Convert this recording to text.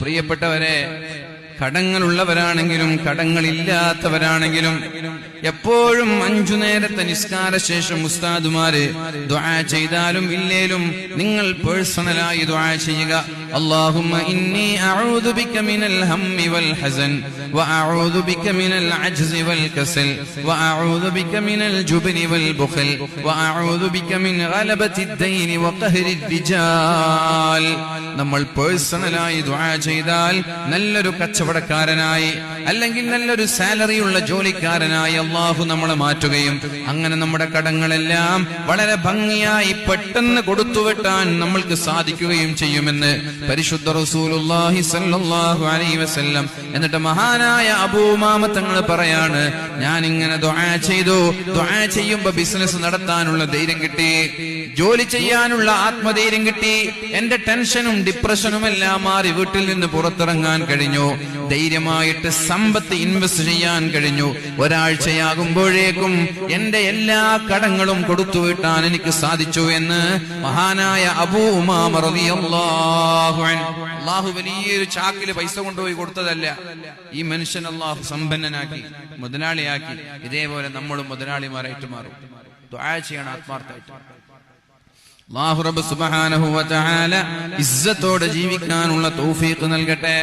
പ്രിയപ്പെട്ടവരെ, കടങ്ങളുള്ളവരാണെങ്കിലും കടങ്ങളില്ലാത്തവരാണെങ്കിലും എപ്പോഴും 5 നേരത്തെ നിസ്കാര ശേഷം ഉസ്താദുമാര് ദുആ ചെയ്താലും ഇല്ലേലും നിങ്ങൾ പേഴ്സണലായി ദുആ ചെയ്യുക. അല്ലാഹുമ്മ ഇന്നി അഊദു ബിക മിനൽ ഹമ്മി വൽ ഹസൻ വഅഊദു ബിക മിനൽ അജ്സി വൽ കസൽ വഅഊദു ബിക മിനൽ ജുബ്നി വൽ ബുഖൽ വഅഊദു ബിക മിൻ ഗലബത്തിദ് ദൈനി വഖഹ്രിദ് റിജാൽ. നമ്മൾ പേഴ്സണലായി ദുആ ചെയ്താൽ നല്ലൊരു കച്ചവടക്കാരനായി അല്ലെങ്കിൽ നല്ലൊരു സാലറിയുള്ള ജോലിക്കാരനായി അല്ലാഹു നമ്മളെ മാറ്റുകയും അങ്ങനെ നമ്മുടെ കടങ്ങളെല്ലാം വളരെ ഭംഗിയായി പെട്ടെന്ന് കൊടുത്തുവെട്ടാൻ നമ്മൾക്ക് സാധിക്കുകയും ചെയ്യുമെന്ന് പരിശുദ്ധ റസൂലുള്ളാഹി സ്വല്ലല്ലാഹു അലൈഹി വസല്ലം. എന്നിട്ട് മഹാനായ അബൂ ഉമാമ തങ്ങൾ പറയാണ്, ഞാൻ ഇങ്ങനെ ദുആ ചെയ്തു. ദുആ ചെയ്യുമ്പോൾ ബിസിനസ് നടത്താനുള്ള ധൈര്യം കിട്ടി, ജോലി ചെയ്യാനുള്ള ആത്മധൈര്യം കിട്ടി, എന്റെ ടെൻഷനും ഡിപ്രഷനും എല്ലാം മാറി വീട്ടിൽ നിന്ന് പുറത്തിറങ്ങാൻ കഴിഞ്ഞു, ധൈര്യമായിട്ട് സമ്പത്ത് ഇൻവെസ്റ്റ് ചെയ്യാൻ കഴിഞ്ഞു. ഒരാഴ്ചയാകുമ്പോഴേക്കും എന്റെ എല്ലാ കടങ്ങളും കൊടുത്തുവിട്ടാൻ എനിക്ക് സാധിച്ചു എന്ന് മഹാനായ അബൂ ഉമാമ റളിയല്ലാഹു അൻഹു. അല്ലാഹു വലിയൊരു ചാക്കില് പൈസ കൊണ്ടുപോയി കൊടുത്തതല്ല, ഈ മനുഷ്യൻ അല്ലാഹു സമ്പന്നനാക്കി മുതലാളിയാക്കി. ഇതേപോലെ നമ്മളും മുതലാളിമാരായിട്ട് മാറും. ദുആ ചെയ്യണം ആത്മാർത്ഥമായിട്ട്. അല്ലാഹു റബ്ബ് സുബ്ഹാനഹു വ തആല ഇസ്സത്തോടെ ജീവിക്കാനുള്ള തൗഫീഖ് നൽകട്ടെ.